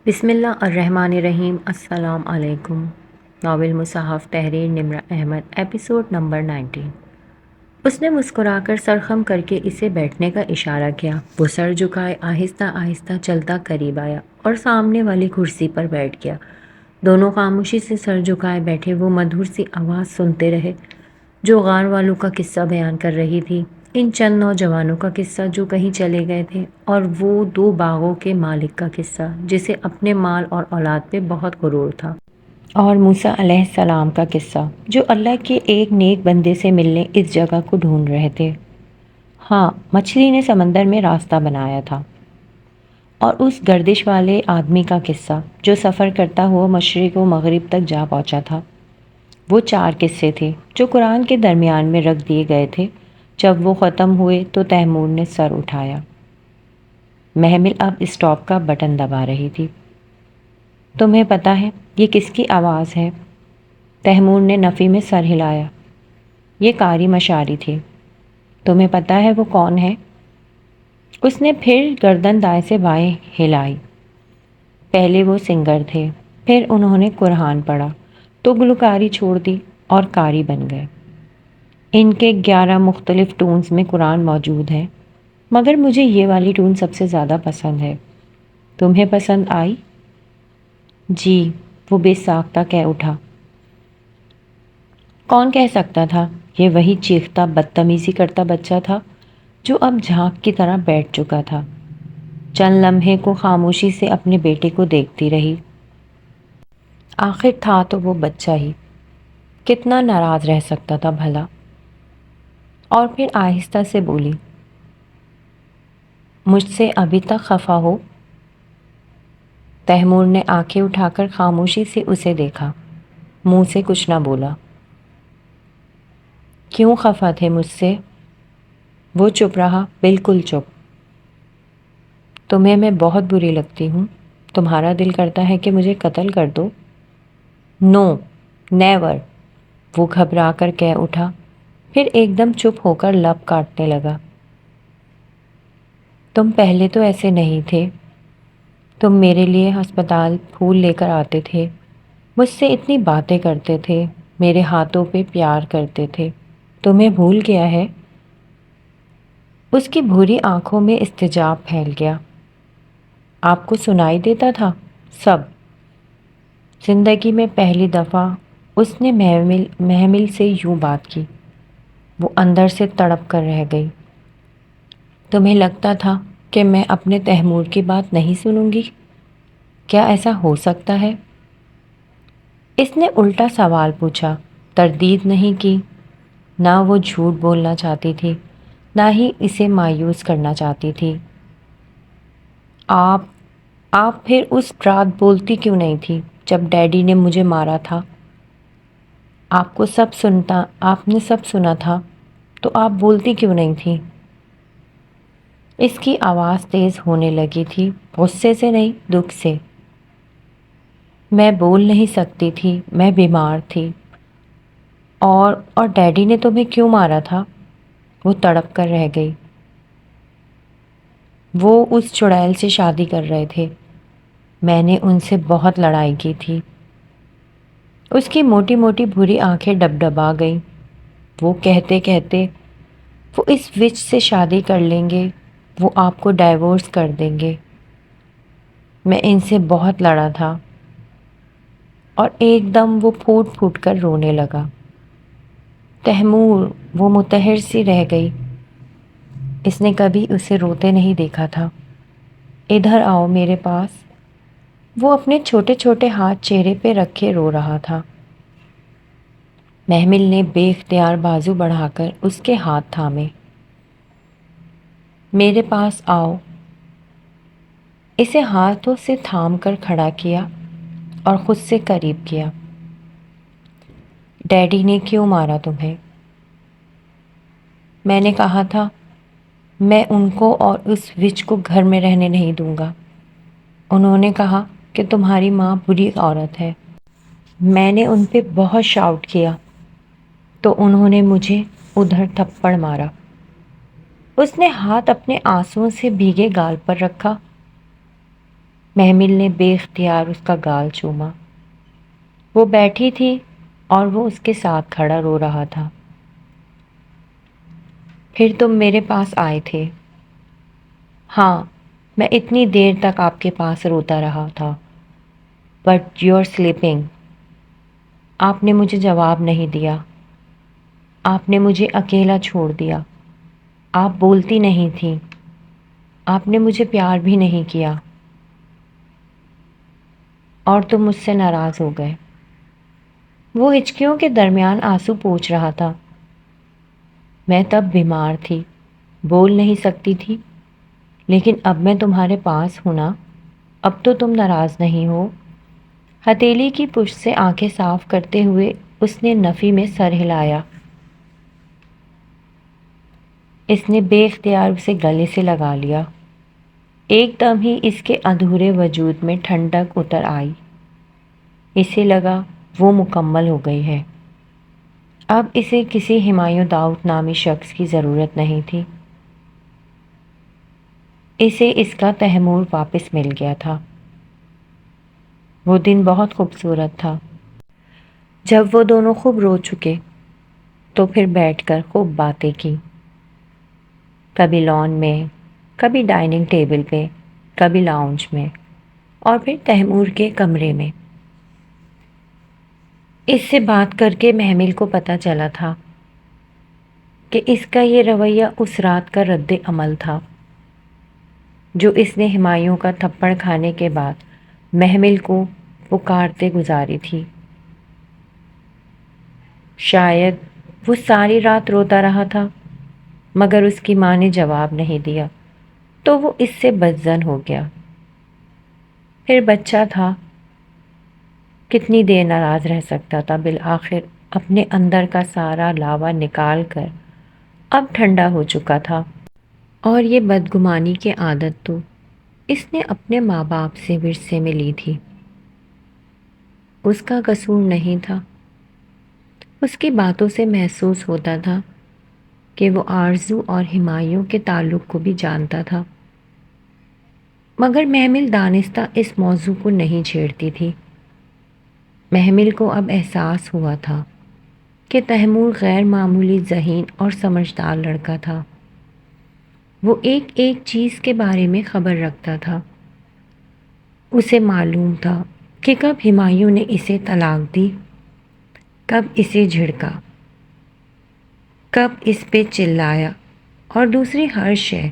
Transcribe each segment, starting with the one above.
بسم اللہ الرحمن الرحیم۔ السلام علیکم۔ ناول مصحف تحریر نمرہ احمد، ایپیسوڈ نمبر 19۔ اس نے مسکرا کر سر خم کر کے اسے بیٹھنے کا اشارہ کیا۔ وہ سر جھکائے آہستہ آہستہ چلتا قریب آیا اور سامنے والی کرسی پر بیٹھ گیا۔ دونوں خاموشی سے سر جھکائے بیٹھے، وہ مدھر سی آواز سنتے رہے جو غار والوں کا قصہ بیان کر رہی تھی، ان چند نوجوانوں کا قصہ جو کہیں چلے گئے تھے، اور وہ 2 باغوں کے مالک کا قصہ جسے اپنے مال اور اولاد پہ بہت غرور تھا، اور موسیٰ علیہ السلام کا قصہ جو اللہ کے ایک نیک بندے سے ملنے اس جگہ کو ڈھونڈ رہے تھے۔ ہاں، مچھلی نے سمندر میں راستہ بنایا تھا، اور اس گردش والے آدمی کا قصہ جو سفر کرتا ہوا مشرق و مغرب تک جا پہنچا تھا۔ وہ 4 قصے تھے جو قرآن کے درمیان میں رکھ دیے گئے تھے۔ جب وہ ختم ہوئے تو تیمور نے سر اٹھایا۔ محمل اب اسٹاپ کا بٹن دبا رہی تھی۔ تمہیں پتہ ہے یہ کس کی آواز ہے؟ تیمور نے نفی میں سر ہلایا۔ یہ قاری مشاری تھی۔ تمہیں پتہ ہے وہ کون ہے؟ اس نے پھر گردن دائیں سے بائیں ہلائی۔ پہلے وہ سنگر تھے، پھر انہوں نے قرآن پڑھا تو گلوکاری چھوڑ دی اور قاری بن گئے۔ ان کے 11 مختلف ٹونز میں قرآن موجود ہیں، مگر مجھے یہ والی ٹون سب سے زیادہ پسند ہے۔ تمہیں پسند آئی؟ جی، وہ بے ساختہ کہہ اٹھا۔ کون کہہ سکتا تھا؟ یہ وہی چیختا بدتمیزی کرتا بچہ تھا جو اب جھانک کی طرح بیٹھ چکا تھا۔ چند لمحے کو خاموشی سے اپنے بیٹے کو دیکھتی رہی۔ آخر تھا تو وہ بچہ ہی، کتنا ناراض رہ سکتا تھا بھلا؟ اور پھر آہستہ سے بولی، مجھ سے ابھی تک خفا ہو؟ تیمور نے آنکھیں اٹھا کر خاموشی سے اسے دیکھا، منہ سے کچھ نہ بولا۔ کیوں خفا تھے مجھ سے؟ وہ چپ رہا، بالکل چپ۔ تمہیں میں بہت بری لگتی ہوں؟ تمہارا دل کرتا ہے کہ مجھے قتل کر دو؟ نو، نیور، وہ گھبرا کر کہہ اٹھا، پھر ایک دم چپ ہو کر لب کاٹنے لگا۔ تم پہلے تو ایسے نہیں تھے۔ تم میرے لیے ہسپتال پھول لے کر آتے تھے، مجھ سے اتنی باتیں کرتے تھے، میرے ہاتھوں پہ پیار کرتے تھے۔ تمہیں بھول گیا ہے؟ اس کی بھوری آنکھوں میں استجاب پھیل گیا۔ آپ کو سنائی دیتا تھا سب؟ زندگی میں پہلی دفعہ اس نے محمل سے یوں بات کی۔ وہ اندر سے تڑپ کر رہ گئی۔ تمہیں لگتا تھا کہ میں اپنے تیمور کی بات نہیں سنوں گی؟ کیا ایسا ہو سکتا ہے؟ اس نے الٹا سوال پوچھا، تردید نہیں کی۔ نہ وہ جھوٹ بولنا چاہتی تھی، نہ ہی اسے مایوس کرنا چاہتی تھی۔ آپ پھر اس رات بولتی کیوں نہیں تھی جب ڈیڈی نے مجھے مارا تھا؟ آپ نے سب سنا تھا، تو آپ بولتی کیوں نہیں تھی؟ اس کی آواز تیز ہونے لگی تھی، غصے سے نہیں، دکھ سے۔ میں بول نہیں سکتی تھی، میں بیمار تھی۔ اور ڈیڈی نے تمہیں کیوں مارا تھا؟ وہ تڑپ کر رہ گئی۔ وہ اس چڑیل سے شادی کر رہے تھے، میں نے ان سے بہت لڑائی کی تھی۔ اس کی موٹی موٹی بھوری آنکھیں ڈبڈبا گئیں۔ وہ کہتے کہتے، وہ اس وچ سے شادی کر لیں گے، وہ آپ کو ڈائیورس کر دیں گے۔ میں ان سے بہت لڑا تھا۔ اور ایک دم وہ پھوٹ پھوٹ کر رونے لگا۔ تیمور، وہ متحر سی رہ گئی۔ اس نے کبھی اسے روتے نہیں دیکھا تھا۔ ادھر آؤ میرے پاس۔ وہ اپنے چھوٹے چھوٹے ہاتھ چہرے پہ رکھے رو رہا تھا۔ محمل نے بے اختیار بازو بڑھا کر اس کے ہاتھ تھامے۔ میرے پاس آؤ۔ اسے ہاتھوں سے تھام کر کھڑا کیا اور خود سے قریب کیا۔ ڈیڈی نے کیوں مارا تمہیں؟ میں نے کہا تھا، میں ان کو اور اس وچ کو گھر میں رہنے نہیں دوں گا۔ انہوں نے کہا کہ تمہاری ماں بری عورت ہے۔ میں نے ان پہ بہت شاؤٹ کیا تو انہوں نے مجھے ادھر تھپڑ مارا۔ اس نے ہاتھ اپنے آنسوؤں سے بھیگے گال پر رکھا۔ محمل نے بے اختیار اس کا گال چوما۔ وہ بیٹھی تھی اور وہ اس کے ساتھ کھڑا رو رہا تھا۔ پھر تم میرے پاس آئے تھے؟ ہاں، میں اتنی دیر تک آپ کے پاس روتا رہا تھا۔ But you are sleeping. آپ نے مجھے جواب نہیں دیا۔ آپ نے مجھے اکیلا چھوڑ دیا۔ آپ بولتی نہیں تھیں۔ آپ نے مجھے پیار بھی نہیں کیا۔ اور تم مجھ سے ناراض ہو گئے۔ وہ ہچکیوں کے درمیان آنسو پوچھ رہا تھا۔ میں تب بیمار تھی، بول نہیں سکتی تھی، لیکن اب میں تمہارے پاس ہوں نا، اب تو تم ناراض نہیں ہو۔ ہتھیلی کی پشت سے آنکھیں صاف کرتے ہوئے اس نے نفی میں سر ہلایا۔ اس نے بے اختیار اسے گلے سے لگا لیا۔ ایک دم ہی اس کے ادھورے وجود میں ٹھنڈک اتر آئی۔ اسے لگا وہ مکمل ہو گئی ہے۔ اب اسے کسی ہمایوں داؤد نامی شخص کی ضرورت نہیں تھی۔ اسے اس کا تیمور واپس مل گیا تھا۔ وہ دن بہت خوبصورت تھا۔ جب وہ دونوں خوب رو چکے تو پھر بیٹھ کر خوب باتیں کی، کبھی لان میں، کبھی ڈائننگ ٹیبل پہ، کبھی لاؤنج میں، اور پھر تیمور کے کمرے میں۔ اس سے بات کر کے محمل کو پتہ چلا تھا کہ اس کا یہ رویہ اس رات کا رد عمل تھا جو اس نے ہمایوں کا تھپڑ کھانے کے بعد محمل کو پکارتے گزاری تھی۔ شاید وہ ساری رات روتا رہا تھا، مگر اس کی ماں نے جواب نہیں دیا تو وہ اس سے بدظن ہو گیا۔ پھر بچہ تھا، کتنی دیر ناراض رہ سکتا تھا۔ بالآخر اپنے اندر کا سارا لاوا نکال کر اب ٹھنڈا ہو چکا تھا۔ اور یہ بدگمانی کی عادت تو اس نے اپنے ماں باپ سے ورثے میں لی تھی۔ اس کا قصور نہیں تھا۔ اس کی باتوں سے محسوس ہوتا تھا کہ وہ آرزو اور ہمایوں کے تعلق کو بھی جانتا تھا، مگر محمل دانستہ اس موضوع کو نہیں چھیڑتی تھی۔ محمل کو اب احساس ہوا تھا کہ تیمور غیر معمولی ذہین اور سمجھدار لڑکا تھا۔ وہ ایک ایک چیز کے بارے میں خبر رکھتا تھا۔ اسے معلوم تھا کہ کب ہمایوں نے اسے طلاق دی، کب اسے جھڑکا، کب اس پہ چلایا، اور دوسری ہر شے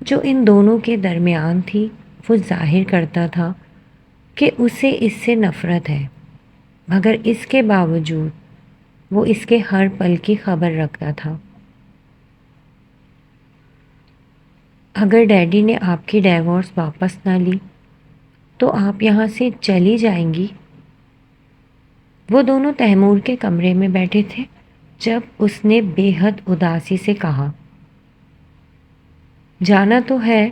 جو ان دونوں کے درمیان تھی وہ ظاہر کرتا تھا کہ اسے اس سے نفرت ہے، مگر اس کے باوجود وہ اس کے ہر پل کی خبر رکھتا تھا۔ اگر ڈیڈی نے آپ کی ڈیورس واپس نہ لی تو آپ یہاں سے چلی جائیں گی؟ وہ دونوں تیمور کے کمرے میں بیٹھے تھے جب اس نے بے حد اداسی سے کہا، جانا تو ہے،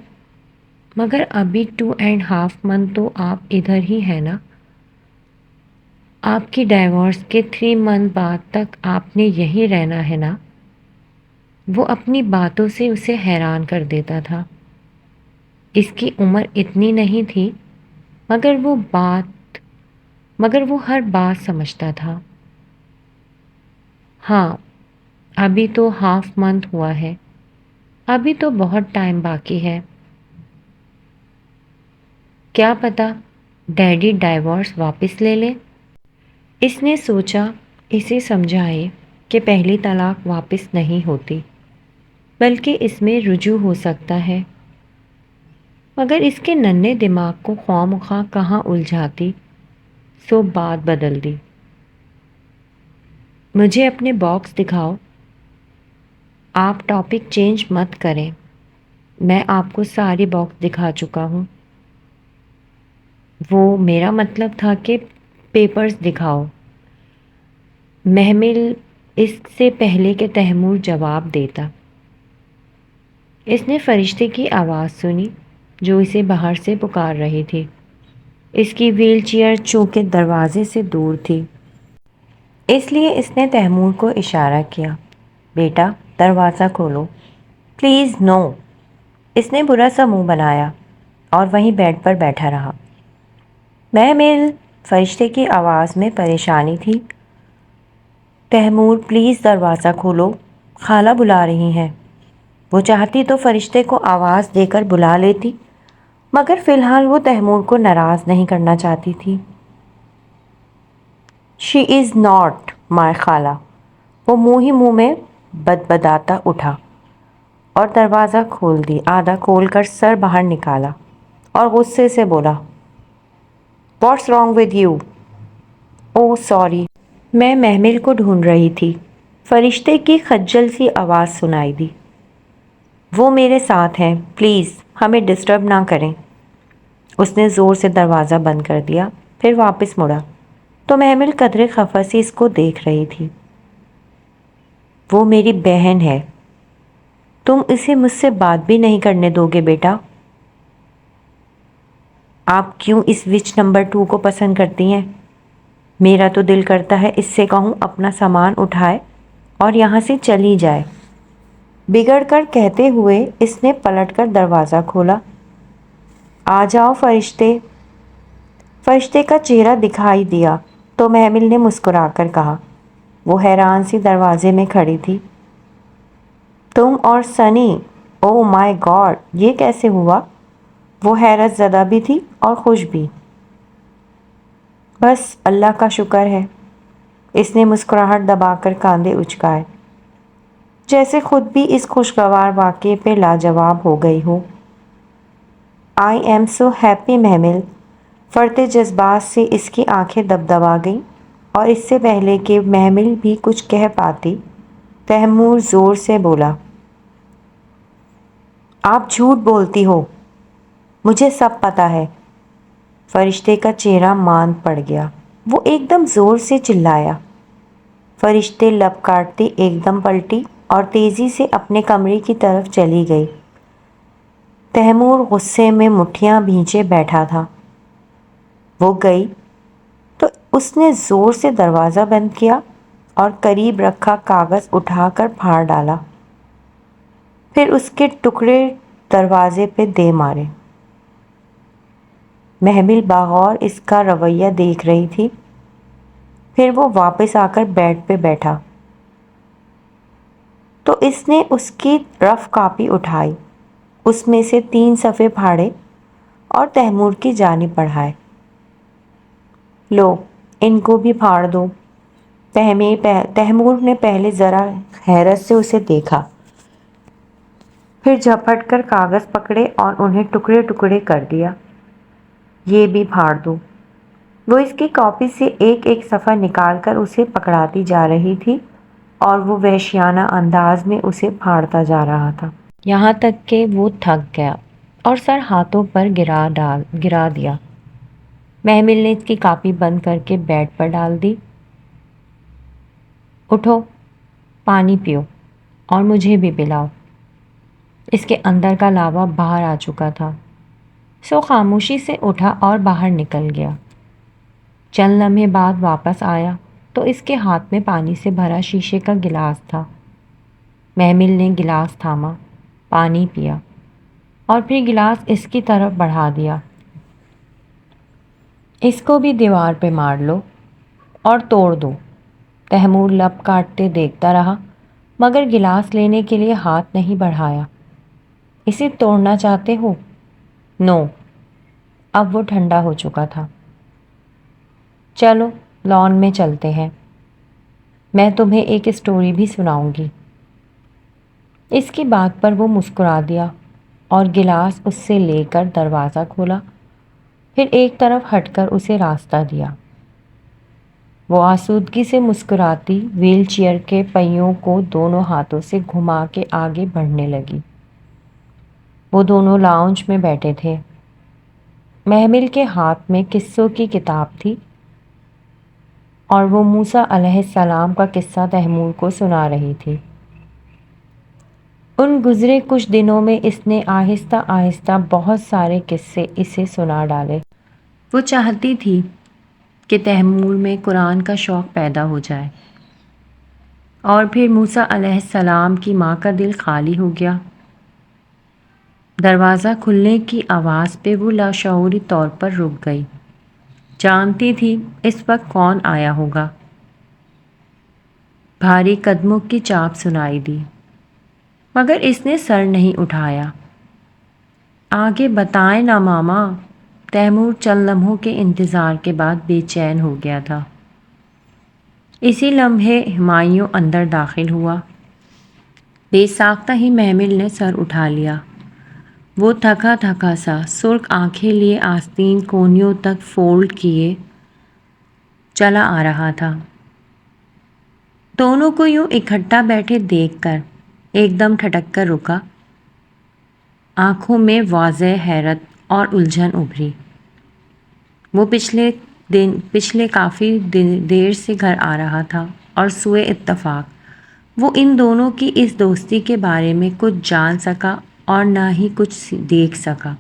مگر ابھی 2.5 منتھ تو آپ ادھر ہی ہیں نا؟ آپ کی ڈائیورس کے 3 منتھ بعد تک آپ نے یہیں رہنا ہے نا؟ وہ اپنی باتوں سے اسے حیران کر دیتا تھا۔ اس کی عمر اتنی نہیں تھی، مگر وہ ہر بات سمجھتا تھا۔ ہاں، ابھی تو 1/2 منتھ ہوا ہے، ابھی تو بہت ٹائم باقی ہے۔ کیا پتہ ڈیڈی ڈائیورس واپس لے لیں؟ اس نے سوچا اسے سمجھائے کہ پہلی طلاق واپس نہیں ہوتی، بلکہ اس میں رجوع ہو سکتا ہے، مگر اس کے ننھے دماغ کو خواہ مخواہ کہاں الجھاتی، سو بات بدل دی۔ مجھے اپنے باکس دکھاؤ۔ آپ ٹاپک چینج مت کریں، میں آپ کو ساری باکس دکھا چکا ہوں۔ وہ میرا مطلب تھا کہ پیپرز دکھاؤ۔ محمل اس سے پہلے کہ تیمور جواب دیتا، اس نے فرشتے کی آواز سنی جو اسے باہر سے پکار رہی تھی۔ اس کی ویل چیئر چونکہ دروازے سے دور تھی، اس لیے اس نے تیمور کو اشارہ کیا، بیٹا دروازہ کھولو۔ پلیز نو۔ اس نے برا سا منہ بنایا اور وہیں بیڈ پر بیٹھا رہا۔ محمل، فرشتے کی آواز میں پریشانی تھی۔ تیمور پلیز دروازہ کھولو، خالہ بلا رہی ہیں۔ وہ چاہتی تو فرشتے کو آواز دے کر بلا لیتی، مگر فی الحال وہ تیمور کو ناراض نہیں کرنا چاہتی تھی۔ شی از ناٹ مائی خالہ، وہ منہ ہی منہ میں بدبداتا اٹھا اور دروازہ کھول دی، آدھا کھول کر سر باہر نکالا اور غصے سے بولا، what's wrong with you? Oh sorry, میں محمل کو ڈھونڈ رہی تھی۔ فرشتے کی خجل سی آواز سنائی دی۔ وہ میرے ساتھ ہیں، پلیز ہمیں ڈسٹرب نہ کریں۔ اس نے زور سے دروازہ بند کر دیا، پھر واپس مڑا تو محمل قدرے خفا سی اس کو دیکھ رہی تھی۔ وہ میری بہن ہے، تم اسے مجھ سے بات بھی نہیں کرنے دو گے بیٹا؟ آپ کیوں اس وچ نمبر 2 کو پسند کرتی ہیں؟ میرا تو دل کرتا ہے اس سے کہوں اپنا سامان اٹھائے اور یہاں سے چلی جائے۔ بگڑ کر کہتے ہوئے اس نے پلٹ کر دروازہ کھولا۔ آ جاؤ فرشتے۔ فرشتے کا چہرہ دکھائی دیا تو محمل نے مسکرا کر کہا۔ وہ حیران سی دروازے میں کھڑی تھی۔ تم اور سنی، او مائی گاڈ، یہ کیسے ہوا؟ وہ حیرت زدہ بھی تھی اور خوش بھی۔ بس اللہ کا شکر ہے، اس نے مسکراہٹ دبا کر کاندھے اچکائے، جیسے خود بھی اس خوشگوار واقعے پہ لاجواب ہو گئی ہو۔ آئی ایم سو ہیپی محمل، فرتے جذبات سے اس کی آنکھیں دبدبا گئیں اور اس سے پہلے کہ محمل بھی کچھ کہہ پاتی، تیمور زور سے بولا، آپ جھوٹ بولتی ہو، مجھے سب پتہ ہے۔ فرشتے کا چہرہ ماند پڑ گیا، وہ ایک دم زور سے چلایا۔ فرشتے لب کاٹتے ایک دم پلٹی اور تیزی سے اپنے کمرے کی طرف چلی گئی۔ تیمور غصے میں مٹھیاں بھینچے بیٹھا تھا۔ وہ گئی تو اس نے زور سے دروازہ بند کیا اور قریب رکھا کاغذ اٹھا کر پھاڑ ڈالا، پھر اس کے ٹکڑے دروازے پہ دے مارے۔ محمل باغور اس کا رویہ دیکھ رہی تھی، پھر وہ واپس آ کر بیڈ پہ بیٹھا تو اس نے اس کی رف کاپی اٹھائی، اس میں سے 3 صفحے پھاڑے اور تیمور کی جانب بڑھائے۔ لو، ان کو بھی پھاڑ دو۔ تیمور نے پہلے ذرا حیرت سے اسے دیکھا، پھر جھپٹ کر کاغذ پکڑے اور انہیں ٹکڑے ٹکڑے کر دیا۔ یہ بھی پھاڑ دو۔ وہ اس کی کاپی سے ایک ایک صفحہ نکال کر اسے پکڑاتی جا رہی تھی اور وہ وحشیانہ انداز میں اسے پھاڑتا جا رہا تھا، یہاں تک کہ وہ تھک گیا اور سر ہاتھوں پر گرا دیا۔ محمل نے اس کی کاپی بند کر کے بیڈ پر ڈال دی۔ اٹھو، پانی پیو اور مجھے بھی پلاؤ۔ اس کے اندر کا لاوا باہر آ چکا تھا، سو خاموشی سے اٹھا اور باہر نکل گیا۔ چند لمحے بعد واپس آیا تو اس کے ہاتھ میں پانی سے بھرا شیشے کا گلاس تھا۔ محمل نے گلاس تھاما، پانی پیا اور پھر گلاس اس کی طرف بڑھا دیا۔ اس کو بھی دیوار پہ مار لو اور توڑ دو۔ تیمور لب کاٹتے دیکھتا رہا مگر گلاس لینے کے لیے ہاتھ نہیں بڑھایا۔ اسے توڑنا چاہتے ہو؟ نو۔ اب وہ ٹھنڈا ہو چکا تھا۔ چلو لان میں چلتے ہیں، میں تمہیں ایک اسٹوری بھی سناؤں گی۔ اس کی بات پر وہ مسکرا دیا اور گلاس اس سے لے کر دروازہ کھولا، پھر ایک طرف ہٹ کر اسے راستہ دیا۔ وہ آسودگی سے مسکراتی ویل چیئر کے پہیوں کو دونوں ہاتھوں سے گھما کے آگے بڑھنے لگی۔ وہ دونوں لاؤنج میں بیٹھے تھے۔ محمل کے ہاتھ میں قصوں کی کتاب تھی اور وہ موسیٰ علیہ السلام کا قصہ تیمور کو سنا رہی تھی۔ ان گزرے کچھ دنوں میں اس نے آہستہ آہستہ بہت سارے قصے اسے سنا ڈالے۔ وہ چاہتی تھی کہ تیمور میں قرآن کا شوق پیدا ہو جائے، اور پھر موسیٰ علیہ السلام کی ماں کا دل خالی ہو گیا۔ دروازہ کھلنے کی آواز پہ وہ لاشعوری طور پر رک گئی۔ جانتی تھی اس وقت کون آیا ہوگا۔ بھاری قدموں کی چاپ سنائی دی، مگر اس نے سر نہیں اٹھایا۔ آگے بتائیں نا ماما۔ تیمور چند لمحوں کے انتظار کے بعد بے چین ہو گیا تھا۔ اسی لمحے ہمایوں اندر داخل ہوا۔ بے ساختہ ہی محمل نے سر اٹھا لیا۔ وہ تھکا تھکا سا سرخ آنکھیں لیے آستین کونیوں تک فولڈ کیے چلا آ رہا تھا۔ دونوں کو یوں اکٹھا بیٹھے دیکھ کر ایک دم ٹھٹک کر رکا۔ آنکھوں میں واضح حیرت اور الجھن ابھری۔ وہ پچھلے کافی دیر سے گھر آ رہا تھا اور سوئے اتفاق وہ ان دونوں کی اس دوستی کے بارے میں کچھ جان سکا اور نہ ہی کچھ دیکھ سکا۔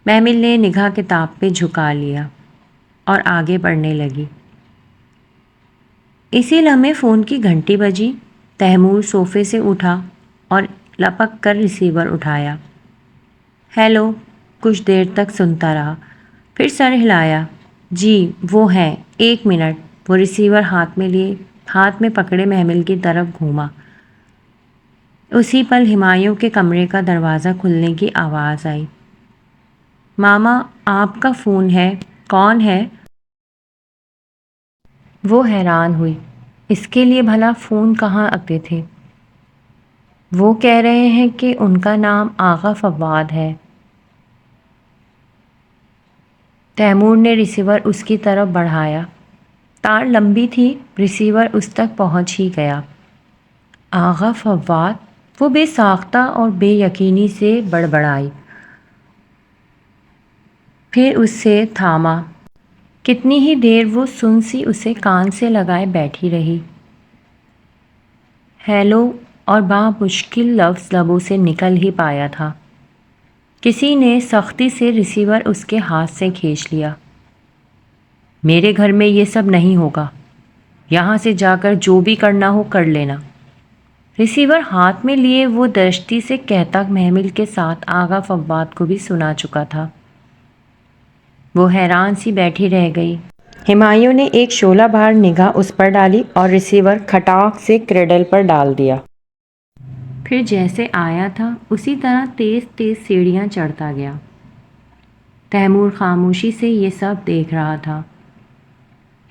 محمل نے نگاہ کتاب پہ جھکا لیا اور آگے پڑھنے لگی۔ اسی لمحے فون کی گھنٹی بجی۔ تیمور صوفے سے اٹھا اور لپک کر ریسیور اٹھایا۔ ہیلو۔ کچھ دیر تک سنتا رہا، پھر سر ہلایا۔ جی وہ ہیں، ایک منٹ۔ وہ ریسیور ہاتھ میں پکڑے محمل کی طرف گھوما۔ اسی پل ہمایوں کے کمرے کا دروازہ کھلنے کی آواز آئی۔ ماما آپ کا فون ہے، کون ہے؟ وہ حیران ہوئی، اس کے لیے بھلا فون کہاں آتے تھے؟ وہ کہہ رہے ہیں کہ ان کا نام آغا فواد ہے۔ تیمور نے ریسیور اس کی طرف بڑھایا۔ تار لمبی تھی، ریسیور اس تک پہنچ ہی گیا۔ آغا فواد؟ وہ بے ساختہ اور بے یقینی سے بڑبڑائی، پھر اس سے تھاما۔ کتنی ہی دیر وہ سن سی اسے کان سے لگائے بیٹھی رہی۔ ہیلو اور بامشکل لفظ لبوں سے نکل ہی پایا تھا۔ کسی نے سختی سے ریسیور اس کے ہاتھ سے کھینچ لیا۔ میرے گھر میں یہ سب نہیں ہوگا، یہاں سے جا کر جو بھی کرنا ہو کر لینا۔ ریسیور ہاتھ میں لیے وہ درشتی سے کہتا محمل کے ساتھ آغا فواد کو بھی سنا چکا تھا۔ وہ حیران سی بیٹھی رہ گئی۔ ہمایوں نے ایک شعلہ بھار نگاہ اس پر ڈالی اور ریسیور کھٹاک سے کریڈل پر ڈال دیا۔ پھر جیسے آیا تھا اسی طرح تیز تیز سیڑھیاں چڑھتا گیا۔ تیمور خاموشی سے یہ سب دیکھ رہا تھا۔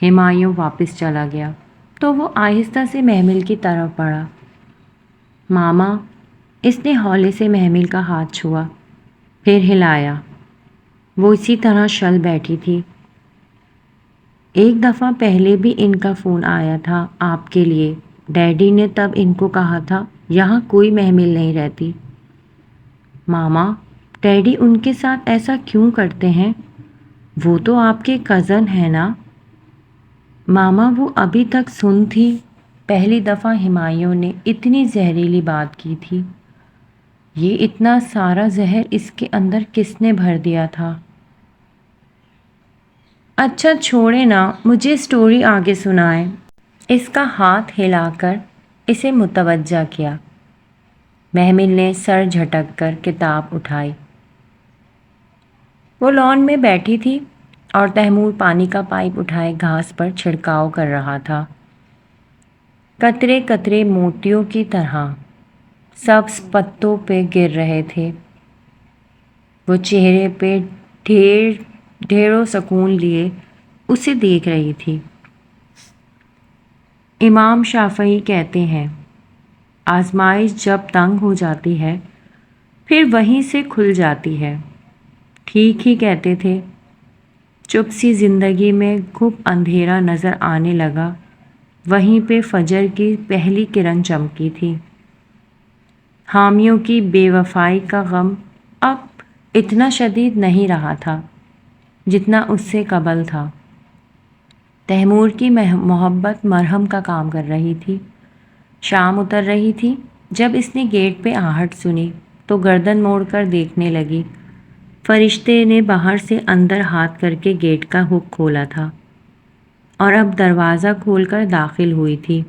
ہمایوں واپس چلا گیا تو وہ آہستہ سے محمل کی طرف بڑھا۔ ماما۔ اس نے ہولے سے محمل کا ہاتھ چھوا، پھر ہلایا۔ وہ اسی طرح شل بیٹھی تھی۔ ایک دفعہ پہلے بھی ان کا فون آیا تھا آپ کے لیے، ڈیڈی نے تب ان کو کہا تھا یہاں کوئی محمل نہیں رہتی۔ ماما، ڈیڈی ان کے ساتھ ایسا کیوں کرتے ہیں؟ وہ تو آپ کے کزن ہیں نا؟ ماما وہ ابھی تک سن تھی۔ پہلی دفعہ ہمایوں نے اتنی زہریلی بات کی تھی۔ یہ اتنا سارا زہر اس کے اندر کس نے بھر دیا تھا؟ اچھا چھوڑے نا، مجھے سٹوری آگے سنائیں۔ اس کا ہاتھ ہلا کر اسے متوجہ کیا۔ محمل نے سر جھٹک کر کتاب اٹھائی۔ وہ لان میں بیٹھی تھی اور تیمور پانی کا پائپ اٹھائے گھاس پر چھڑکاؤ کر رہا تھا۔ قطرے قطرے موتیوں کی طرح سبز پتوں پہ گر رہے تھے۔ وہ چہرے پہ ڈھیروں سکون لیے اسے دیکھ رہی تھی۔ امام شافعی کہتے ہیں آزمائش جب تنگ ہو جاتی ہے پھر وہیں سے کھل جاتی ہے۔ ٹھیک ہی کہتے تھے۔ چپ سی زندگی میں گھپ اندھیرا نظر آنے لگا، وہیں پہ فجر کی پہلی کرن چمکی تھی۔ حامیوں کی بے وفائی کا غم اب اتنا شدید نہیں رہا تھا جتنا اس سے قبل تھا۔ تیمور کی محبت مرہم کا کام کر رہی تھی۔ شام اتر رہی تھی جب اس نے گیٹ پہ آہٹ سنی تو گردن موڑ کر دیکھنے لگی۔ فرشتے نے باہر سے اندر ہاتھ کر کے گیٹ کا ہک کھولا تھا اور اب دروازہ کھول کر داخل ہوئی تھی۔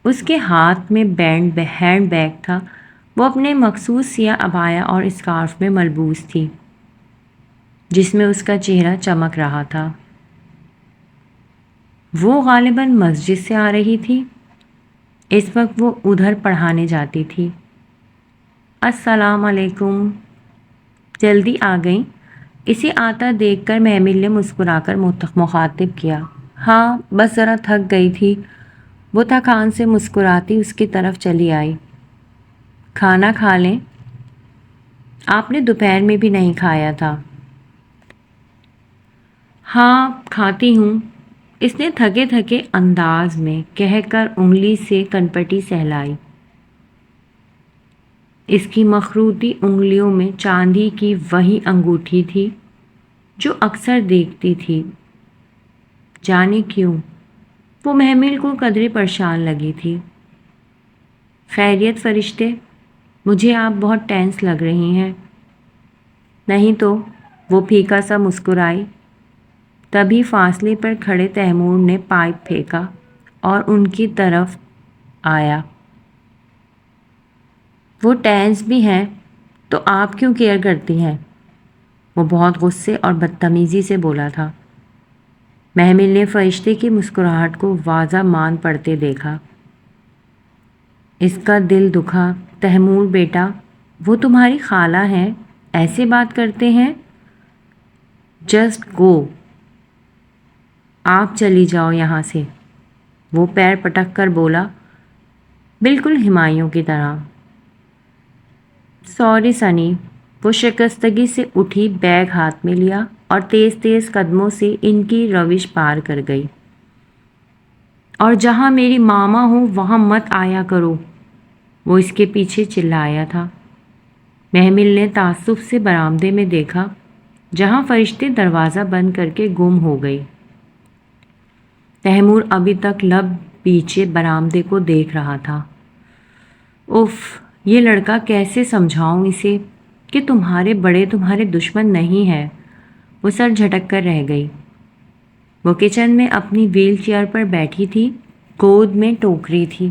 اس کے ہاتھ میں ہینڈ بیگ تھا۔ وہ اپنے مخصوص سیاہ عبایا اور اسکارف میں ملبوس تھی۔ جس میں اس کا چہرہ چمک رہا تھا۔ وہ غالباً مسجد سے آ رہی تھی۔ اس وقت وہ ادھر پڑھانے جاتی تھی۔ السلام علیکم، جلدی آ گئیں؟ اسے آتا دیکھ کر محمل نے مسکرا کر مخاطب کیا۔ ہاں، بس ذرا تھک گئی تھی۔ وہ تھکان سے مسکراتی اس کی طرف چلی آئی۔ کھانا کھا لیں؟ آپ نے دوپہر میں بھی نہیں کھایا تھا۔ ہاں، کھاتی ہوں، اس نے تھکے تھکے انداز میں کہہ کر انگلی سے کنپٹی سہلائی۔ اس کی مخروطی انگلیوں میں چاندی کی وہی انگوٹھی تھی جو اکثر دیکھتی تھی۔ جانے کیوں، وہ محمل کو قدرے پریشان لگی تھی۔ خیریت فرشتے، مجھے آپ بہت ٹینس لگ رہی ہیں۔ نہیں تو، وہ پھیکا سا مسکرائی۔ تبھی فاصلے پر کھڑے تیمور نے پائپ پھینکا اور ان کی طرف آیا۔ وہ ٹینس بھی ہیں تو آپ کیوں کیئر کرتی ہیں؟ وہ بہت غصے اور بدتمیزی سے بولا تھا۔ محمل نے فرشتے کی مسکراہٹ کو واضح مان پڑتے دیکھا۔ اس کا دل دکھا۔ تیمور بیٹا، وہ تمہاری خالہ ہیں، ایسے بات کرتے ہیں؟ جسٹ گو، آپ چلی جاؤ یہاں سے، وہ پیر پٹک کر بولا، بالکل ہمایوں کی طرح۔ سوری سنی، وہ شکستگی سے اٹھی، بیگ ہاتھ میں لیا اور تیز تیز قدموں سے ان کی روش پار کر گئی۔ اور جہاں میری ماما ہوں وہاں مت آیا کرو، وہ اس کے پیچھے چلایا تھا۔ محمل نے تعصب سے برآمدے میں دیکھا جہاں فرشتے دروازہ بند کر کے گم ہو گئی۔ تیمور ابھی تک لب پیچھے برآمدے کو دیکھ رہا تھا۔ اف، یہ لڑکا کیسے سمجھاؤں اسے کہ تمہارے بڑے تمہارے دشمن نہیں ہیں۔ وہ سر جھٹک کر رہ گئی۔ وہ کچن میں اپنی ویل چیئر پر بیٹھی تھی۔ گود میں ٹوکری تھی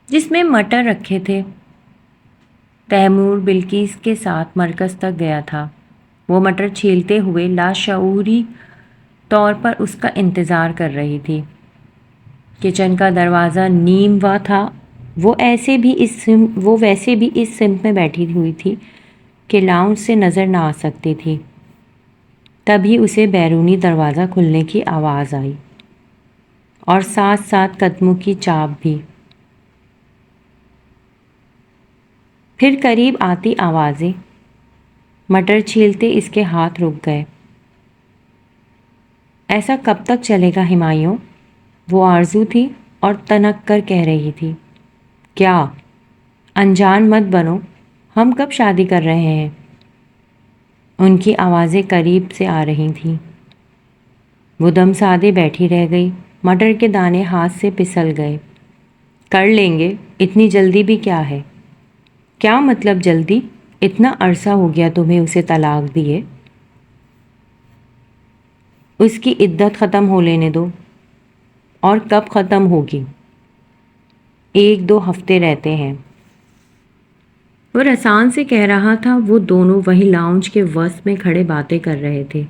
جس میں مٹر رکھے تھے۔ تیمور بلقیس کے ساتھ مرکز تک گیا تھا۔ وہ مٹر چھیلتے ہوئے لاشعوری طور پر اس کا انتظار کر رہی تھی۔ کچن کا دروازہ نیم وا تھا۔ وہ ویسے بھی اس سمت میں بیٹھی ہوئی تھی کہ لاؤنج سے نظر نہ آ سکتی تھی۔ تبھی اسے بیرونی دروازہ کھلنے کی آواز آئی اور ساتھ ساتھ قدموں کی چاپ بھی۔ پھر قریب آتی آوازیں۔ مٹر چھیلتے اس کے ہاتھ رک گئے۔ ایسا کب تک چلے گا ہمایوں؟ وہ آرزو تھی اور تنک کر کہہ رہی تھی۔ کیا؟ انجان مت بنو، ہم کب شادی کر رہے ہیں؟ ان کی آوازیں قریب سے آ رہی تھیں۔ وہ دم سادے بیٹھی رہ گئی۔ مٹر کے دانے ہاتھ سے پھسل گئے۔ کر لیں گے، اتنی جلدی بھی کیا ہے؟ کیا مطلب جلدی؟ اتنا عرصہ ہو گیا تمہیں اسے طلاق دیے۔ اس کی عدت ختم ہو لینے دو۔ اور کب ختم ہوگی؟ 1-2 ہفتے رہتے ہیں۔ وہ رسان سے کہہ رہا تھا۔ وہ دونوں وہیں لاؤنج کے وسط میں کھڑے باتیں کر رہے تھے۔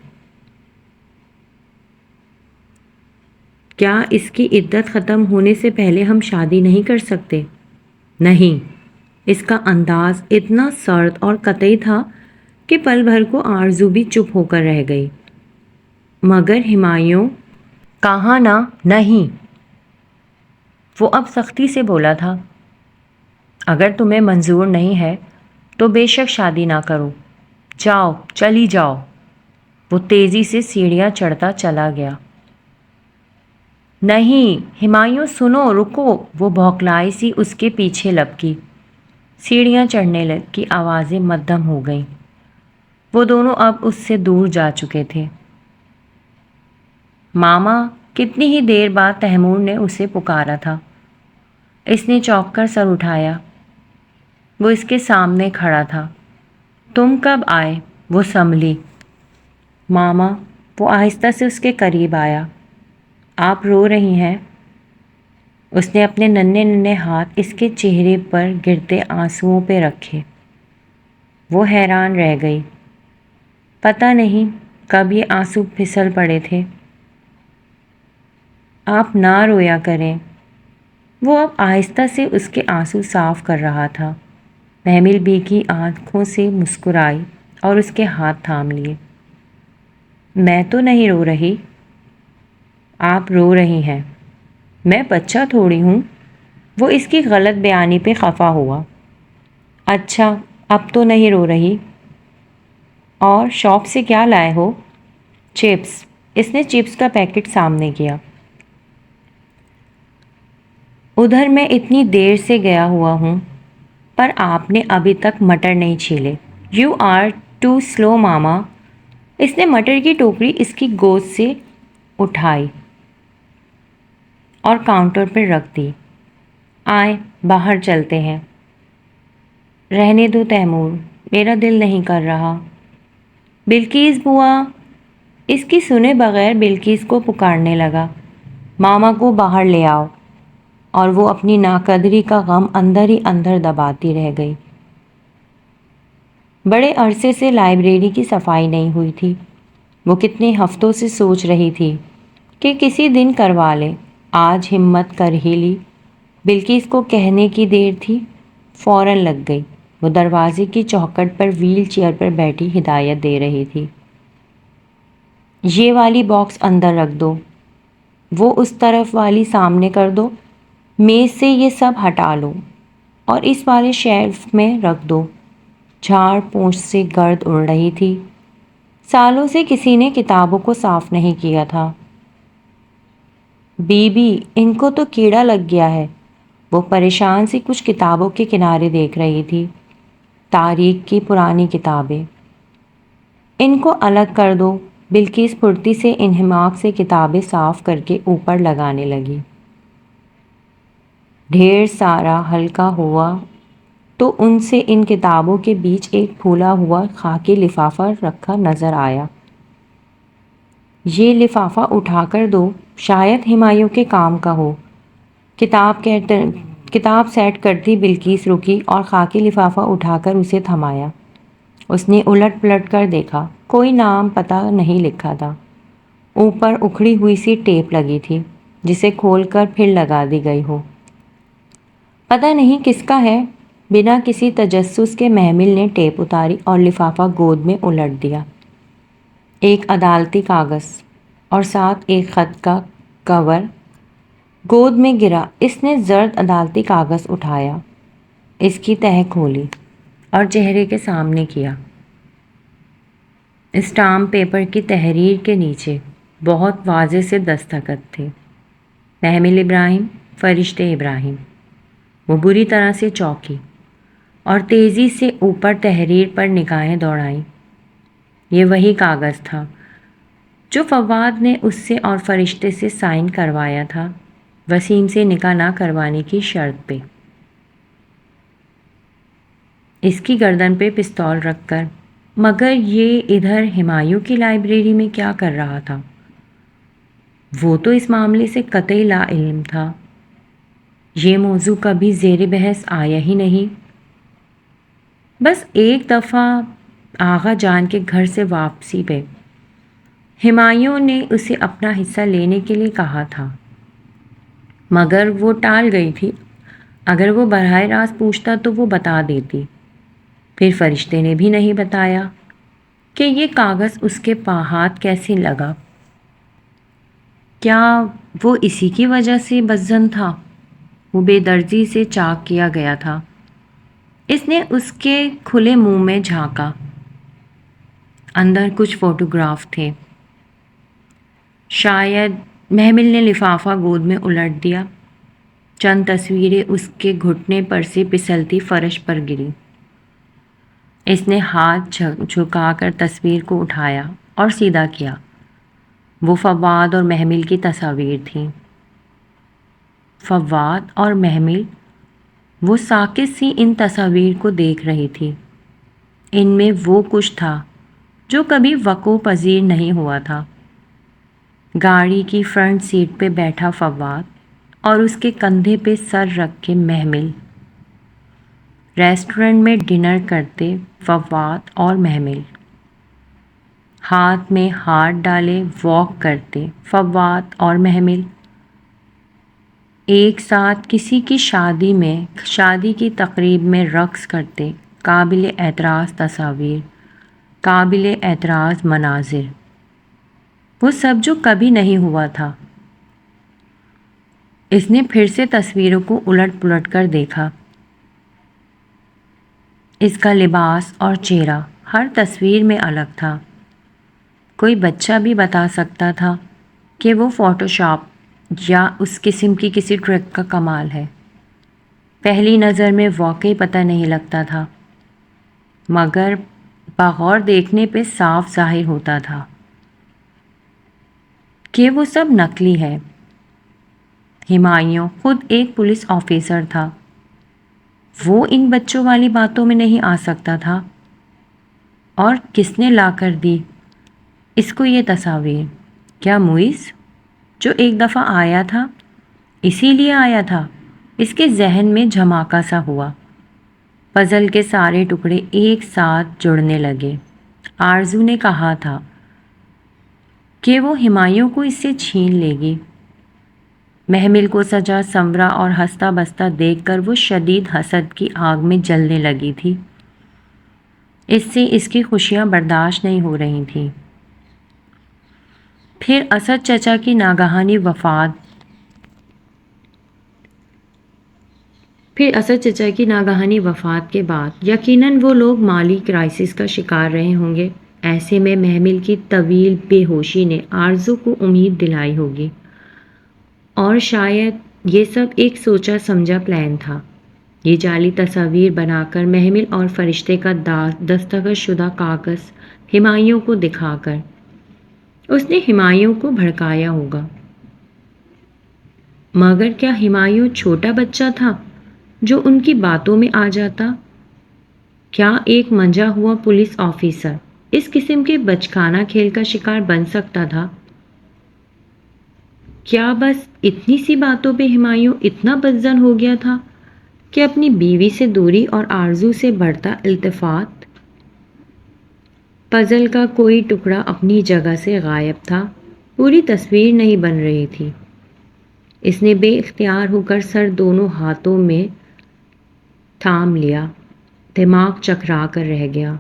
کیا اس کی عدت ختم ہونے سے پہلے ہم شادی نہیں کر سکتے؟ نہیں۔ اس کا انداز اتنا سرد اور قطعی تھا کہ پل بھر کو آرزو بھی چپ ہو کر رہ گئی۔ مگر ہمایوں، کہاں نا نہیں، وہ اب سختی سے بولا تھا۔ اگر تمہیں منظور نہیں ہے تو بے شک شادی نہ کرو، جاؤ، چلی جاؤ۔ وہ تیزی سے سیڑھیاں چڑھتا چلا گیا۔ نہیں ہمایوں، سنو، رکو، وہ بھوکلائی سی اس کے پیچھے لپکی۔ سیڑھیاں چڑھنے کی آوازیں مدھم ہو گئیں۔ وہ دونوں اب اس سے دور جا چکے تھے۔ ماما، کتنی ہی دیر بعد تیمور نے اسے پکارا تھا۔ اس نے چونک کر سر اٹھایا۔ وہ اس کے سامنے کھڑا تھا۔ تم کب آئے؟ وہ سنبھلی۔ ماما، وہ آہستہ سے اس کے قریب آیا۔ آپ رو رہی ہیں؟ اس نے اپنے ننھے ننھے ہاتھ اس کے چہرے پر گرتے آنسوؤں پہ رکھے۔ وہ حیران رہ گئی۔ پتہ نہیں کب یہ آنسو پھسل پڑے تھے۔ آپ نہ رویا کریں۔ وہ اب آہستہ سے اس کے آنسو صاف کر رہا تھا۔ محمل بھیگی آنکھوں سے مسکرائی اور اس کے ہاتھ تھام لیے۔ میں تو نہیں رو رہی۔ آپ رو رہی ہیں۔ میں بچہ تھوڑی ہوں۔ وہ اس کی غلط بیانی پہ خفا ہوا۔ اچھا اب تو نہیں رو رہی۔ اور شاپ سے کیا لائے ہو؟ چپس۔ اس نے چپس کا پیکٹ سامنے کیا۔ ادھر میں اتنی دیر سے گیا ہوا ہوں پر آپ نے ابھی تک مٹر نہیں چھیلے۔ یو آر ٹو سلو ماما۔ اس نے مٹر کی ٹوکری اس کی گود سے اٹھائی اور کاؤنٹر پر رکھ دی۔ آئیں باہر چلتے ہیں۔ رہنے دو تیمور، میرا دل نہیں کر رہا۔ بلقیس بوا۔ اس کی سنے بغیر بلقیس کو پکارنے لگا۔ ماما کو باہر لے آؤ۔ اور وہ اپنی ناقدری کا غم اندر ہی اندر دباتی رہ گئی۔ بڑے عرصے سے لائبریری کی صفائی نہیں ہوئی تھی۔ وہ کتنے ہفتوں سے سوچ رہی تھی کہ کسی دن کروا لے۔ آج ہمت کر ہی لی۔ بلقیس کو کہنے کی دیر تھی، فوراً لگ گئی۔ وہ دروازے کی چوکھٹ پر ویل چیئر پر بیٹھی ہدایت دے رہی تھی۔ یہ والی باکس اندر رکھ دو، وہ اس طرف والی سامنے کر دو، میز سے یہ سب ہٹا لو اور اس والے شیلف میں رکھ دو۔ جھاڑ پونچھ سے گرد اڑ رہی تھی۔ سالوں سے کسی نے کتابوں کو صاف نہیں کیا تھا۔ بی بی ان کو تو کیڑا لگ گیا ہے۔ وہ پریشان سی کچھ کتابوں کے کنارے دیکھ رہی تھی۔ تاریخ کی پرانی کتابیں۔ ان کو الگ کر دو۔ بلقیس پھرتی سے انہماک سے کتابیں صاف کر کے اوپر لگانے لگی۔ ڈھیر سارا ہلکا ہوا تو ان سے ان کتابوں کے بیچ ایک پھولا ہوا خاکی لفافہ رکھا نظر آیا۔ یہ لفافہ اٹھا کر دو، شاید ہمایوں کے کام کا ہو۔ کتاب سیٹ کرتی بلقیس رکی اور خاکی لفافہ اٹھا کر اسے تھمایا۔ اس نے الٹ پلٹ کر دیکھا، کوئی نام پتہ نہیں لکھا تھا۔ اوپر اکھڑی ہوئی سی ٹیپ لگی تھی جسے کھول کر پھر لگا دی گئی ہو۔ پتہ نہیں کس کا ہے۔ بنا کسی تجسس کے محمل نے ٹیپ اتاری اور لفافہ گود میں الٹ دیا۔ ایک عدالتی کاغذ اور ساتھ ایک خط کا کور گود میں گرا۔ اس نے زرد عدالتی کاغذ اٹھایا، اس کی تہہ کھولی اور چہرے کے سامنے کیا۔ اسٹامپ پیپر کی تحریر کے نیچے بہت واضح سے دستخط تھے، محمل ابراہیم، فرشتے ابراہیم۔ وہ بری طرح سے چونکی اور تیزی سے اوپر تحریر پر نگاہیں دوڑائیں۔ یہ وہی کاغذ تھا جو فواد نے اس سے اور فرشتے سے سائن کروایا تھا، وسیم سے نکاح نہ کروانے کی شرط پہ۔ اس کی گردن پہ پستول رکھ کر۔ مگر یہ ادھر ہمایوں کی لائبریری میں کیا کر رہا تھا؟ وہ تو اس معاملے سے قطعی لا علم تھا۔ یہ موضوع کبھی زیر بحث آیا ہی نہیں۔ بس ایک دفعہ آغا جان کے گھر سے واپسی پہ ہمایوں نے اسے اپنا حصہ لینے کے لیے کہا تھا، مگر وہ ٹال گئی تھی۔ اگر وہ براہ راست پوچھتا تو وہ بتا دیتی۔ پھر فرشتے نے بھی نہیں بتایا کہ یہ کاغذ اس کے ہاتھ کیسے لگا۔ کیا وہ اسی کی وجہ سے بدظن تھا؟ وہ بے دردی سے چاک کیا گیا تھا۔ اس نے اس کے کھلے منہ میں جھانکا۔ اندر کچھ فوٹوگراف تھے۔ شاید محمل نے لفافہ گود میں الٹ دیا۔ چند تصویریں اس کے گھٹنے پر سے پھسلتی فرش پر گری۔ اس نے ہاتھ جھکا کر تصویر کو اٹھایا اور سیدھا کیا۔ وہ فواد اور محمل کی تصاویر تھیں۔ فواد اور محمل۔ وہ ساکت سی ان تصاویر کو دیکھ رہی تھی۔ ان میں وہ کچھ تھا جو کبھی وقوع پذیر نہیں ہوا تھا۔ گاڑی کی فرنٹ سیٹ پہ بیٹھا فواد اور اس کے کندھے پہ سر رکھ کے محمل۔ ریسٹورنٹ میں ڈنر کرتے فواد اور محمل۔ ہاتھ میں ہاتھ ڈالے واک کرتے فواد اور محمل ایک ساتھ کسی کی شادی کی تقریب میں رقص کرتے. قابل اعتراض تصاویر، قابل اعتراض مناظر، وہ سب جو کبھی نہیں ہوا تھا. اس نے پھر سے تصویروں کو الٹ پلٹ کر دیکھا. اس کا لباس اور چہرہ ہر تصویر میں الگ تھا. کوئی بچہ بھی بتا سکتا تھا کہ وہ فوٹو شاپ یا اس قسم کی کسی ٹرک کا کمال ہے. پہلی نظر میں واقعی پتہ نہیں لگتا تھا، مگر بغور دیکھنے پہ صاف ظاہر ہوتا تھا کہ وہ سب نقلی ہے. ہمایوں خود ایک پولیس آفیسر تھا. وہ ان بچوں والی باتوں میں نہیں آ سکتا تھا. اور کس نے لا کر دی اس کو یہ تصاویر؟ کیا موئز جو ایک دفعہ آیا تھا اسی لیے آیا تھا؟ اس کے ذہن میں جھماکا سا ہوا. پزل کے سارے ٹکڑے ایک ساتھ جڑنے لگے. آرزو نے کہا تھا کہ وہ ہمایوں کو اس سے چھین لے گی. محمل کو سجا سنورا اور ہنستا بستا دیکھ کر وہ شدید حسد کی آگ میں جلنے لگی تھی. اس سے اس کی خوشیاں برداشت نہیں ہو رہی تھیں. پھر اسد چچا کی ناگہانی وفات کے بعد یقیناً وہ لوگ مالی کرائسس کا شکار رہے ہوں گے. ایسے میں محمل کی طویل بے ہوشی نے آرزو کو امید دلائی ہوگی، اور شاید یہ سب ایک سوچا سمجھا پلان تھا. یہ جعلی تصاویر بنا کر محمل اور فرشتے کا دستخط شدہ کاغذ ہمایوں کو دکھا کر اس نے ہمایوں کو بھڑکایا ہوگا. مگر کیا ہمایوں چھوٹا بچہ تھا جو ان کی باتوں میں آ جاتا؟ کیا ایک منجا ہوا پولیس آفیسر اس قسم کے بچکانہ کھیل کا شکار بن سکتا تھا؟ کیا بس اتنی سی باتوں پہ ہمایوں اتنا بدظن ہو گیا تھا کہ اپنی بیوی سے دوری اور آرزو سے بڑھتا التفات؟ پزل کا کوئی ٹکڑا اپنی جگہ سے غائب تھا. پوری تصویر نہیں بن رہی تھی. اس نے بے اختیار ہو کر سر دونوں ہاتھوں میں تھام لیا. دماغ چکرا کر رہ گیا.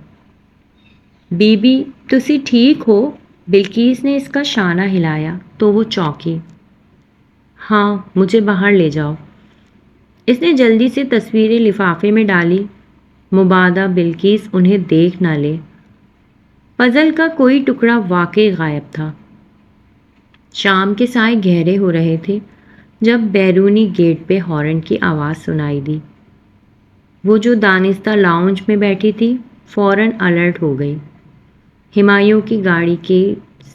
بی بی تسی ٹھیک ہو؟ بلقیس نے اس کا شانہ ہلایا تو وہ چونکی. ہاں، مجھے باہر لے جاؤ. اس نے جلدی سے تصویریں لفافے میں ڈالی مبادا بلقیس انہیں دیکھ نہ لے. پزل کا کوئی ٹکڑا واقعی غائب تھا. شام کے سائے گہرے ہو رہے تھے جب بیرونی گیٹ پہ ہارن کی آواز سنائی دی. وہ جو دانستہ لاؤنج میں بیٹھی تھی فوراً الرٹ ہو گئی. ہمایوں کی گاڑی کے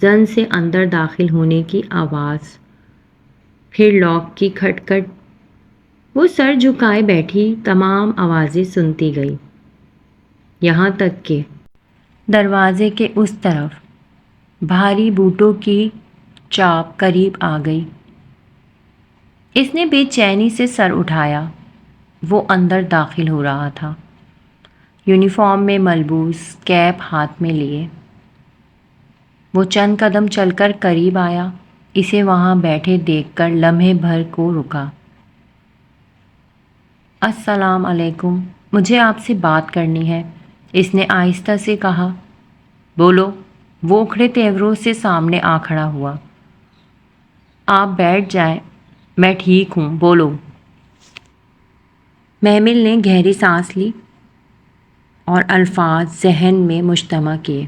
زن سے اندر داخل ہونے کی آواز، پھر لاک کی کھٹکھٹ. وہ سر جھکائے بیٹھی تمام آوازیں سنتی گئی، یہاں تک کہ دروازے کے اس طرف بھاری بوٹوں کی چاپ قریب آ گئی. اس نے بے چینی سے سر اٹھایا. وہ اندر داخل ہو رہا تھا، یونیفارم میں ملبوس، کیپ ہاتھ میں لیے. وہ چند قدم چل کر قریب آیا. اسے وہاں بیٹھے دیکھ کر لمحے بھر کو رکا. السلام علیکم، مجھے آپ سے بات کرنی ہے، اس نے آہستہ سے کہا. بولو. وہ اکھڑے تیوروں سے سامنے آ کھڑا ہوا. آپ بیٹھ جائیں، میں ٹھیک ہوں، بولو. محمل نے گہری سانس لی اور الفاظ ذہن میں مجتمع کیے.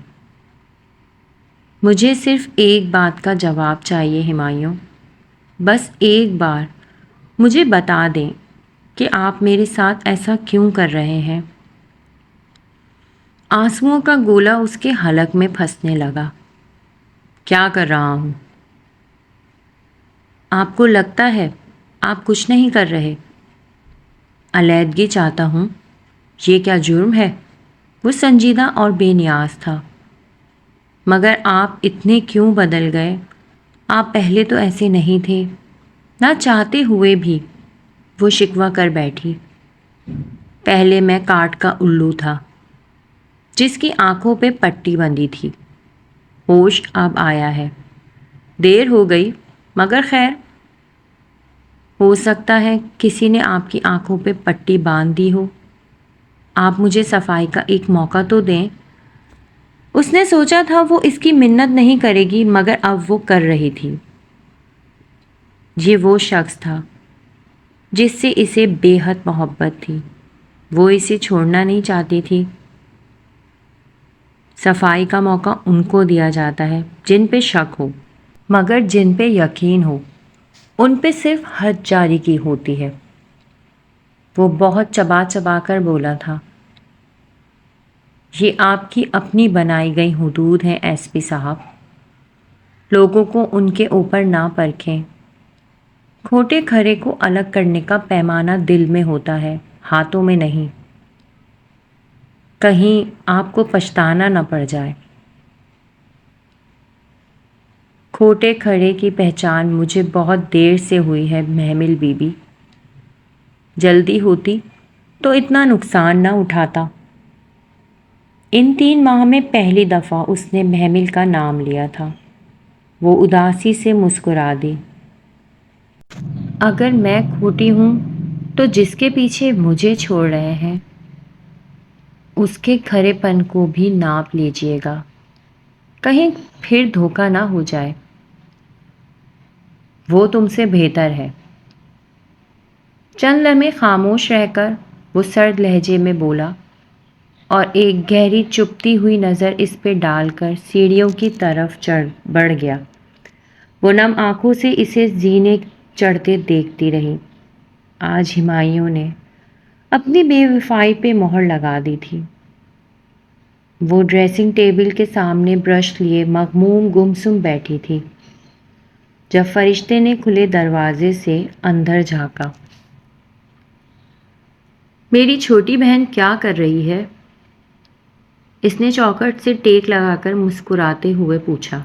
مجھے صرف ایک بات کا جواب چاہیے ہمایوں. بس ایک بار مجھے بتا دیں کہ آپ میرے ساتھ ایسا کیوں کر رہے ہیں؟ آنسوؤں کا گولا اس کے حلق میں پھنسنے لگا. کیا کر رہا ہوں؟ آپ کو لگتا ہے آپ کچھ نہیں کر رہے؟ علیحدگی چاہتا ہوں. یہ کیا جرم ہے؟ وہ سنجیدہ اور بے نیاز تھا. مگر آپ اتنے کیوں بدل گئے؟ آپ پہلے تو ایسے نہیں تھے. نہ چاہتے ہوئے بھی وہ شکوہ کر بیٹھی. پہلے میں کاٹ کا الو تھا جس کی آنکھوں پہ پٹی بندھی تھی. ہوش اب آیا ہے۔ دیر ہو گئی مگر خیر، ہو سکتا ہے کسی نے آپ کی آنکھوں پہ پٹی باندھ دی ہو۔ آپ مجھے صفائی کا ایک موقع تو دیں۔ اس نے سوچا تھا وہ اس کی منت نہیں کرے گی مگر اب وہ کر رہی تھی۔ یہ وہ شخص تھا جس سے اسے بے حد محبت تھی۔ وہ اسے چھوڑنا نہیں چاہتی تھی۔ صفائی کا موقع ان کو دیا جاتا ہے جن پہ شک ہو، مگر جن پہ یقین ہو ان پہ صرف حد جاری کی ہوتی ہے۔ وہ بہت چبا چبا کر بولا تھا، یہ آپ کی اپنی بنائی گئی حدود ہیں ایس پی صاحب۔ لوگوں کو ان کے اوپر نہ پرکھیں۔ کھوٹے کھرے کو الگ کرنے کا پیمانہ دل میں ہوتا ہے، ہاتھوں میں نہیں۔ کہیں آپ کو پچھتانا نہ پڑ جائے۔ کھوٹے کھرے کی پہچان مجھے بہت دیر سے ہوئی ہے محمل بی بی۔ جلدی ہوتی تو اتنا نقصان نہ اٹھاتا۔ ان 3 ماہ میں پہلی دفعہ اس نے محمل کا نام لیا تھا۔ وہ اداسی سے مسکرا دی۔ اگر میں کھوٹی ہوں تو جس کے پیچھے مجھے چھوڑ رہے ہیں اس کے کھرے پن کو بھی ناپ لیجئے گا، کہیں پھر دھوکہ نہ ہو جائے۔ وہ تم سے بہتر ہے۔ چند لمحے خاموش رہ کر وہ سرد لہجے میں بولا اور ایک گہری چپتی ہوئی نظر اس پہ ڈال کر سیڑھیوں کی طرف بڑھ گیا۔ وہ نم آنکھوں سے اسے زینے چڑھتے دیکھتی رہی۔ آج ہمایوں نے اپنی بے وفائی پہ مہر لگا دی تھی۔ وہ ڈریسنگ ٹیبل کے سامنے برش لیے مغموم گمسم بیٹھی تھی جب فرشتے نے کھلے دروازے سے اندر جھانکا۔ میری چھوٹی بہن کیا کر رہی ہے؟ اس نے چوکھٹ سے ٹیک لگا کر مسکراتے ہوئے پوچھا۔